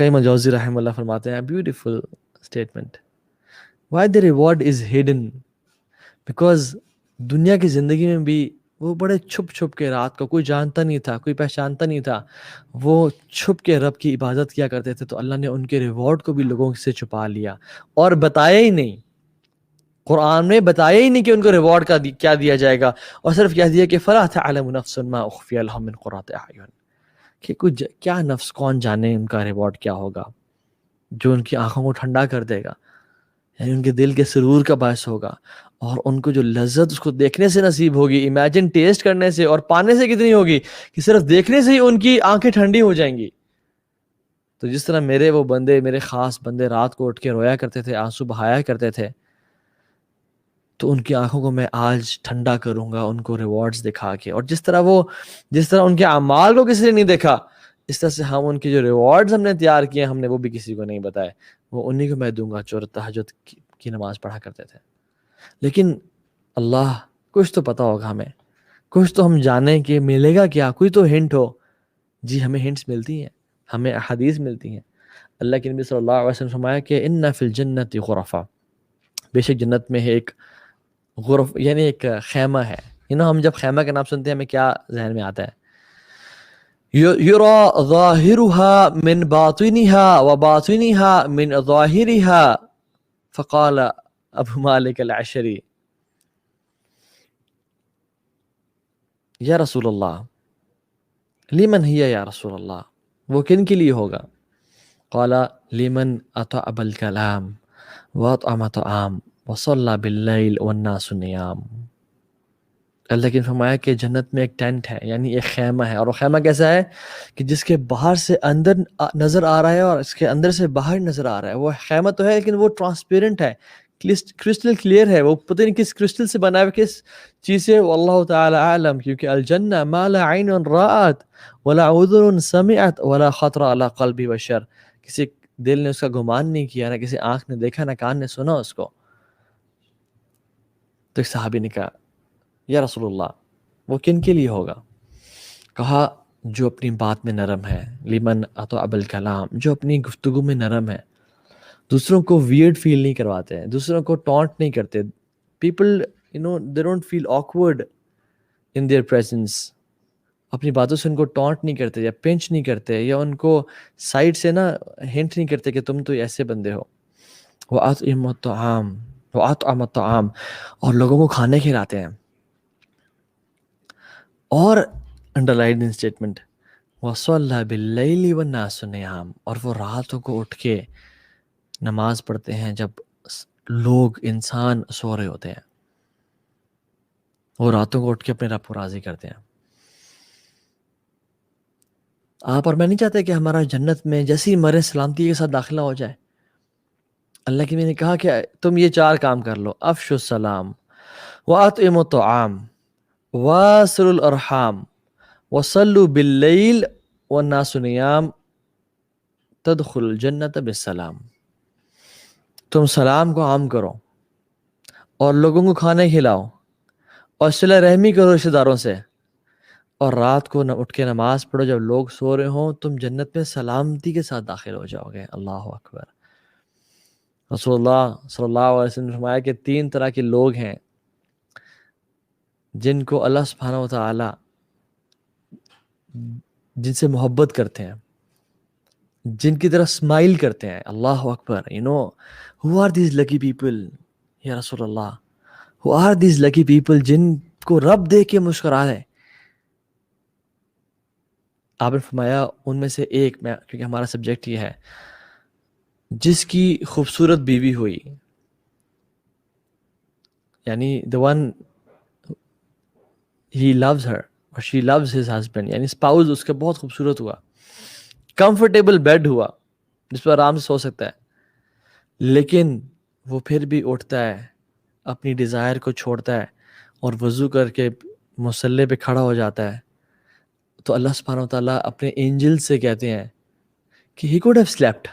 قیم الجوزی رحمہ اللہ فرماتے ہیں beautiful statement, why the reward is hidden, because دنیا کی زندگی میں بھی وہ بڑے چھپ چھپ کے، رات کو کوئی جانتا نہیں تھا، کوئی پہچانتا نہیں تھا، وہ چھپ کے رب کی عبادت کیا کرتے تھے، تو اللہ نے ان کے ریوارڈ کو بھی لوگوں سے چھپا لیا اور بتایا ہی نہیں، قرآن میں بتایا ہی نہیں کہ ان کو ریوارڈ کا کیا دیا جائے گا، اور صرف کہہ دیا کہ فَلَا تَعْلَمُ نَفْسٌ مَا أُخْفِيَ لَهُم مِّن قُرَّةِ أَعْيُنٍ، کہ کچھ کیا نفس کون جانے ان کا ریوارڈ کیا ہوگا جو ان کی آنکھوں کو ٹھنڈا کر دے گا، یعنی ان کے دل کے سرور کا باعث ہوگا، اور ان کو جو لذت اس کو دیکھنے سے نصیب ہوگی، امیجن ٹیسٹ کرنے سے اور پانے سے کتنی ہوگی کہ صرف دیکھنے سے ہی ان کی آنکھیں ٹھنڈی ہو جائیں گی۔ تو جس طرح میرے وہ بندے، میرے خاص بندے رات کو اٹھ کے رویا کرتے تھے، آنسو بہایا کرتے تھے، تو ان کی آنکھوں کو میں آج ٹھنڈا کروں گا ان کو ریوارڈز دکھا کے، اور جس طرح ان کے اعمال کو کسی نے نہیں دیکھا، اس طرح سے ہم ان کے جو ریوارڈز ہم نے تیار کیے ہم نے وہ بھی کسی کو نہیں بتائے، وہ انہی کو میں دوں گا جو تہجد کی نماز پڑھا کرتے تھے۔ لیکن اللہ، کچھ تو پتہ ہوگا ہمیں، کچھ تو ہم جانیں کہ ملے گا کیا، کوئی تو ہنٹ ہو۔ جی ہمیں ہنٹس ملتی ہیں، ہمیں احادیث ملتی ہیں۔ اللہ کے نبی صلی اللہ علیہ وسلم نے فرمایا کہ ان فی الجنت غرفا، بے شک جنت میں ایک غرف یعنی ایک خیمہ ہے۔ ہم جب خیمہ کا نام سنتے ہیں ہمیں کیا ذہن میں آتا ہے؟ یرا ظاہرها من باطنها وباطنها من ظاہرها، فقال ابو مالک العشری یا رسول اللہ لمن ہی یا رسول اللہ، وہ کن کے لیے ہوگا؟ قال لمن اطعب الکلام واطعم طعام وصلى باللیل والناس نیام۔ اللہ نے فرمایا کہ جنت میں ایک ٹینٹ ہے، یعنی ایک خیمہ ہے، اور وہ خیمہ کیسا ہے کہ جس کے باہر سے اندر نظر آ رہا ہے اور اس کے اندر سے باہر نظر آ رہا ہے۔ وہ خیمہ تو ہے لیکن وہ ٹرانسپیرنٹ ہے، کرسٹل کلیئر ہے، وہ پتہ نہیں کس کرسٹل سے بنا ہے، کس چیز سے، واللہ تعالی اعلم، کیونکہ الجنہ ما لا عین رأت ولا اذن سمعت ولا خطر علی قلب بشر، کسی دل نے اس کا گمان نہیں کیا، نہ کسی آنکھ نے دیکھا، نہ کان نے سنا اس کو۔ تو ایک صحابی نے کہا یا رسول اللہ وہ کن کے لیے ہوگا؟ کہا جو اپنی بات میں نرم ہے، لمن اطعب الکلام، جو اپنی گفتگو میں نرم ہے، دوسروں کو ویئرڈ فیل نہیں کرواتے ہیں، دوسروں کو ٹونٹ نہیں کرتے، people they don't feel awkward in their presence، اپنی باتوں سے ان کو ٹونٹ نہیں کرتے یا پنچ نہیں کرتے یا ان کو سائڈ سے نا ہنٹ نہیں کرتے کہ تم تو ایسے بندے ہو۔ وَأَطْعِمُ الطَّعَامَ وَأَطْعَمَ الطَّعَامَ، اور لوگوں کو کھانے کھلاتے ہیں۔ اور انڈر لائن اسٹیٹمنٹ وَصَلَّى بِاللَّيْلِ وَالنَّاسُ نِيَامٌ، اور وہ راتوں کو اٹھ کے نماز پڑھتے ہیں جب لوگ انسان سو رہے ہوتے ہیں، وہ راتوں کو اٹھ کے اپنے رب کو راضی کرتے ہیں۔ آپ اور میں نہیں چاہتے کہ ہمارا جنت میں جیسی مرے سلامتی کے ساتھ داخلہ ہو جائے۔ اللہ کی نے کہا کہ تم یہ 4 کام کر لو، افشوا السلام وَأَطْعِمُوا الطَّعَامَ وَاصِلُوا الْأَرْحَامَ وَصَلُّوا بِاللَّيْلِ وَالنَّاسُ نِيَامٌ تدخل الجنت بالسلام۔ تم سلام کو عام کرو اور لوگوں کو کھانے کھلاؤ اور صلہ رحمی کرو رشتہ داروں سے، اور رات کو اٹھ کے نماز پڑھو جب لوگ سو رہے ہوں، تم جنت میں سلامتی کے ساتھ داخل ہو جاؤ گے۔ اللہ اکبر۔ رسول اللہ صلی اللہ علیہ وسلم نے فرمایا کہ 3 طرح کے لوگ ہیں جن کو اللہ سبحانہ و تعالی جن سے محبت کرتے ہیں، جن کی طرح اسمائل کرتے ہیں۔ اللہ اکبر۔ who are these lucky people یا رسول اللہ؟ who are these lucky people جن کو رب دیکھ کے مسکرائے؟ آپ نے فرمایا ان میں سے ایک، میں کیونکہ ہمارا سبجیکٹ یہ ہے، جس کی خوبصورت بیوی ہوئی، یعنی the one he loves her or she loves his husband، یعنی اسپاؤز اس کا بہت خوبصورت ہوا، کمفرٹیبل بیڈ ہوا جس پر آرام سے سو سکتا ہے، لیکن وہ پھر بھی اٹھتا ہے، اپنی ڈیزائر کو چھوڑتا ہے اور وضو کر کے مصلی پہ کھڑا ہو جاتا ہے، تو اللہ سبحانہ وتعالیٰ اپنے اینجل سے کہتے ہیں کہ he could have slept،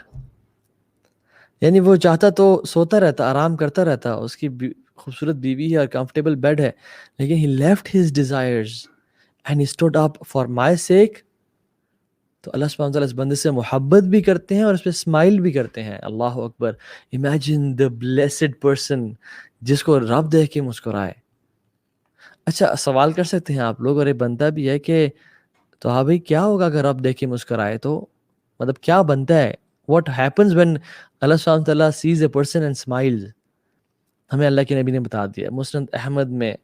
یعنی وہ چاہتا تو سوتا رہتا، آرام کرتا رہتا، اس کی خوبصورت بیوی ہے اور کمفرٹیبل بیڈ ہے، لیکن he left his desires and he stood up for my sake تو اللہ سبحانہ وتعالیٰ اس بندے سے محبت بھی کرتے ہیں اور اس پہ اسمائل بھی کرتے ہیں. اللہ اکبر. امیجن دا بلیسڈ پرسن جس کو رب دیکھ کے مسکرائے. اچھا سوال کر سکتے ہیں آپ لوگ، اور یہ بنتا بھی ہے کہ تو ہاں بھائی کیا ہوگا اگر رب دیکھ کے مسکرائے؟ تو مطلب کیا بنتا ہے؟ واٹ ہیپنز وین اللہ سبحانہ وتعالیٰ سیز اے پرسن اینڈ اسمائلز؟ ہمیں اللہ کے نبی نے بتا دیا. مسند احمد میں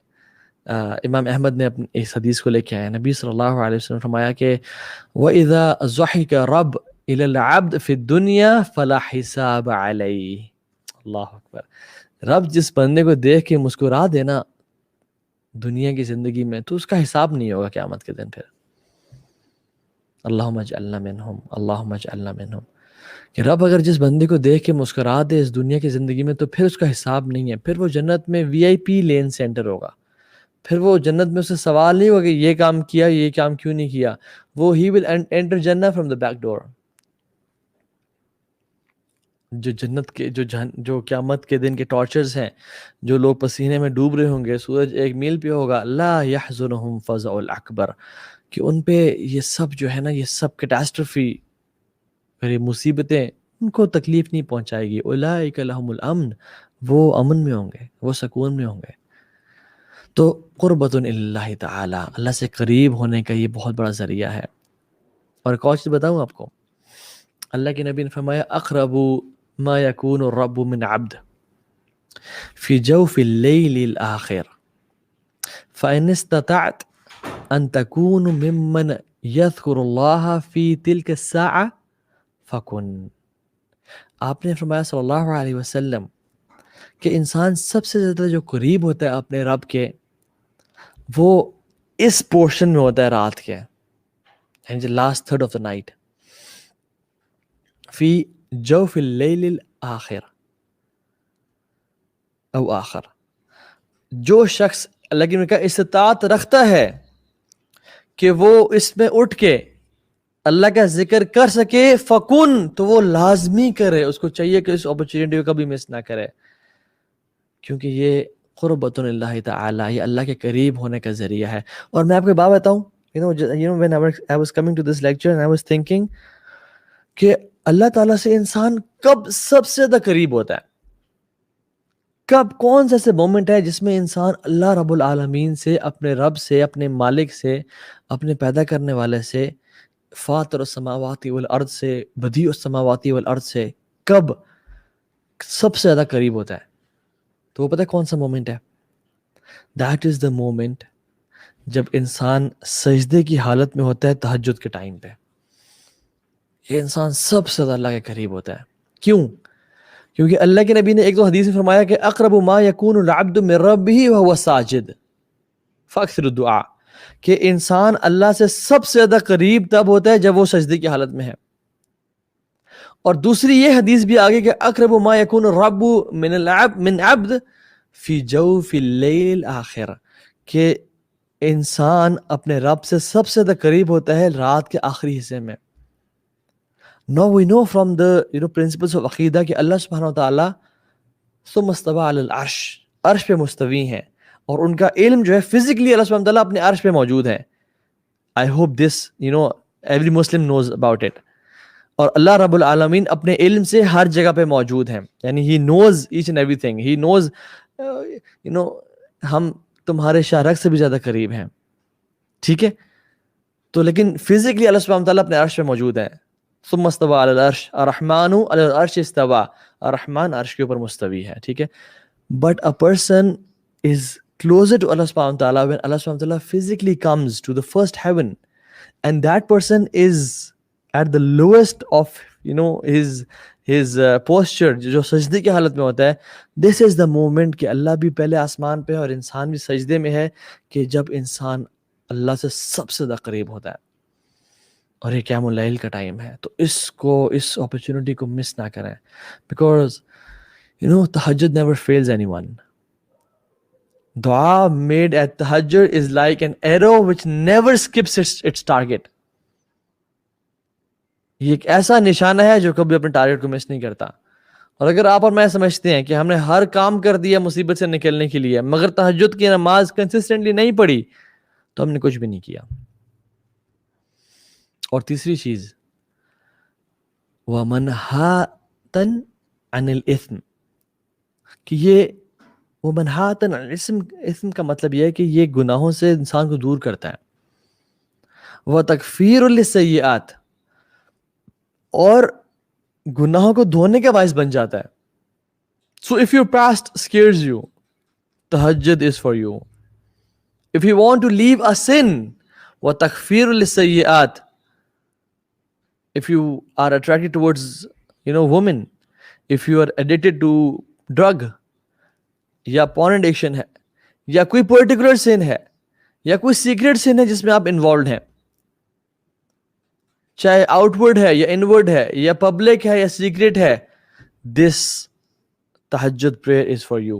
امام احمد نے اپنی اس حدیث کو لے کے آیا. نبی صلی اللہ علیہ وسلم فرمایا کہ وَإِذَا ضَحِكَ رَبْ إِلَى الْعَبْدِ فِي الدُّنْيَا فَلَا حِسَابَ عَلَيْهِ. اللہ اکبر. رب جس بندے کو دیکھ کے مسکرا دینا دنیا کی زندگی میں تو اس کا حساب نہیں ہوگا قیامت کے دن. پھر اللہم اجعلنا منہم، اللہم اجعلنا منہم. کہ رب اگر جس بندے کو دیکھ کے مسکرا دے اس دنیا کی زندگی میں تو پھر اس کا حساب نہیں ہے. پھر وہ جنت میں وی آئی پی لین سینٹر ہوگا. پھر وہ جنت میں اسے سوال نہیں ہوگا کہ یہ کام کیا، یہ کام کیوں نہیں کیا. وہ ہی ول انٹر جنہ فرام دا بیک ڈور. جو جنت کے جو قیامت کے دن کے ٹارچرز ہیں، جو لوگ پسینے میں ڈوب رہے ہوں گے، سورج 1 میل پہ ہوگا، لا یحزنہم فزع الاکبر، کہ ان پہ یہ سب جو ہے نا، یہ سب کیٹاسٹرفی اور یہ مصیبتیں ان کو تکلیف نہیں پہنچائے گی. اولئک لہم الامن، وہ امن میں ہوں گے، وہ سکون میں ہوں گے. تو قربۃ اللہ تعالی، اللہ سے قریب ہونے کا یہ بہت بڑا ذریعہ ہے. اور ایک اور چیز بتاؤں آپ کو، اللہ کے نبی نے فرمایا اقرب ما یکون الرب من عبد فی جوف اللیل الآخر فإن استطعت ان تکون ممن یذکر اللہ فی تلک الساعة فکن. آپ نے فرمایا صلی اللہ علیہ وسلم کہ انسان سب سے زیادہ جو قریب ہوتا ہے اپنے رب کے، وہ اس پورشن میں ہوتا ہے رات کے، یعنی last third of the night. فی جوف اللیل الآخر او آخر. جو شخص اللہ کی کا استطاعت رکھتا ہے کہ وہ اس میں اٹھ کے اللہ کا ذکر کر سکے، فکن، تو وہ لازمی کرے. اس کو چاہیے کہ اس اپرچونیٹی کو کبھی مس نہ کرے، کیونکہ یہ قربۃ اللہ تعالی، یہ اللہ کے قریب ہونے کا ذریعہ ہے. اور میں آپ کو بات بتاؤں، when I was coming to this lecture and I was thinking کہ اللہ تعالیٰ سے انسان کب سب سے زیادہ قریب ہوتا ہے؟ کب، کون سا ایسے مومنٹ ہے جس میں انسان اللہ رب العالمین سے، اپنے رب سے، اپنے مالک سے، اپنے پیدا کرنے والے سے، فاطر السماوات والارض سے، بدیع السماوات والارض سے کب سب سے زیادہ قریب ہوتا ہے؟ تو وہ پتہ ہے کون سا مومنٹ ہے؟ دیٹ از دا مومنٹ جب انسان سجدے کی حالت میں ہوتا ہے تہجد کے ٹائم پہ. یہ انسان سب سے زیادہ اللہ کے قریب ہوتا ہے. کیوں؟ کیونکہ اللہ کے نبی نے ایک دو حدیث میں فرمایا کہ اقرب ما یکون العبد من ربہ وہو ساجد فاکثر الدعاء، کہ انسان اللہ سے سب سے زیادہ قریب تب ہوتا ہے جب وہ سجدے کی حالت میں ہے. اور دوسری یہ حدیث بھی آگے کہ اقرب ما یکون الرب من عبد فی جوف اللیل الآخر، کہ انسان اپنے رب سے سب سے زیادہ قریب ہوتا ہے رات کے آخری حصے میں. Now we know from the principles of عقیدہ کہ اللہ سبحانہ وتعالیٰ ثم استوى علی العرش، عرش پہ مستوی ہیں، اور ان کا علم جو ہے فزیکلی اللہ سبحانہ وتعالیٰ اپنے عرش پہ موجود ہے. I hope this every Muslim knows about it. اور اللہ رب العالمین اپنے علم سے ہر جگہ پہ موجود ہیں، یعنی he knows each and everything. He knows ہم تمہارے شارک سے بھی زیادہ قریب ہیں، ٹھیک ہے؟ تو لیکن فزیکلی اللہ سبحانہ وتعالیٰ اپنے عرش پہ موجود ہیں. ثم استوى علی العرش الرحمن علی العرش استوى، الرحمن عرش کے اوپر مستوی ہے، ٹھیک ہے؟ But a person is closer to Allah subhanahu wa ta'ala when Allah subhanahu wa ta'ala physically comes to the first heaven, and that person is at the lowest of his posture، جو سجدے کی حالت میں ہوتا ہے. this is the moment کہ اللہ بھی پہلے آسمان پہ ہے اور انسان بھی سجدے میں ہے، کہ جب انسان اللہ سے سب سے زیادہ قریب ہوتا ہے. اور یہ قیام اللیل کا ٹائم ہے، تو اس اپرچونٹی کو مس نہ کریں، بیکاز تہجد never fails anyone. دعا made at tahajjud is like an arrow which never skips its target. یہ ایک ایسا نشانہ ہے جو کبھی اپنے ٹارگٹ کو مس نہیں کرتا. اور اگر آپ اور میں سمجھتے ہیں کہ ہم نے ہر کام کر دیا مصیبت سے نکلنے کے لیے، مگر تہجد کی نماز کنسسٹنٹلی نہیں پڑھی، تو ہم نے کچھ بھی نہیں کیا. اور تیسری چیز وَمَنْهَاتًا عَنِ الْإِثْمِ، کہ یہ وَمَنْهَاتًا عَنِ الْإِثْمِ، اسم کا مطلب یہ ہے کہ یہ گناہوں سے انسان کو دور کرتا ہے. وَتَكْفِيرٌ لِلسَّيِّئَاتِ، اور گناہوں کو دھونے کا باعث بن جاتا ہے. So if your past scares you, tahajjud is for you. If you want to leave a sin, وَتَكْفِيرٌ لِلسَّيِّئَاتِ، if you are attracted towards women, if you are addicted to drug یا porn addiction ہے یا کوئی particular sin ہے یا کوئی secret sin ہے جس میں آپ involved ہیں، چاہے outward ہے یا inward ہے یا public ہے یا secret ہے، this tahajjud prayer is for you.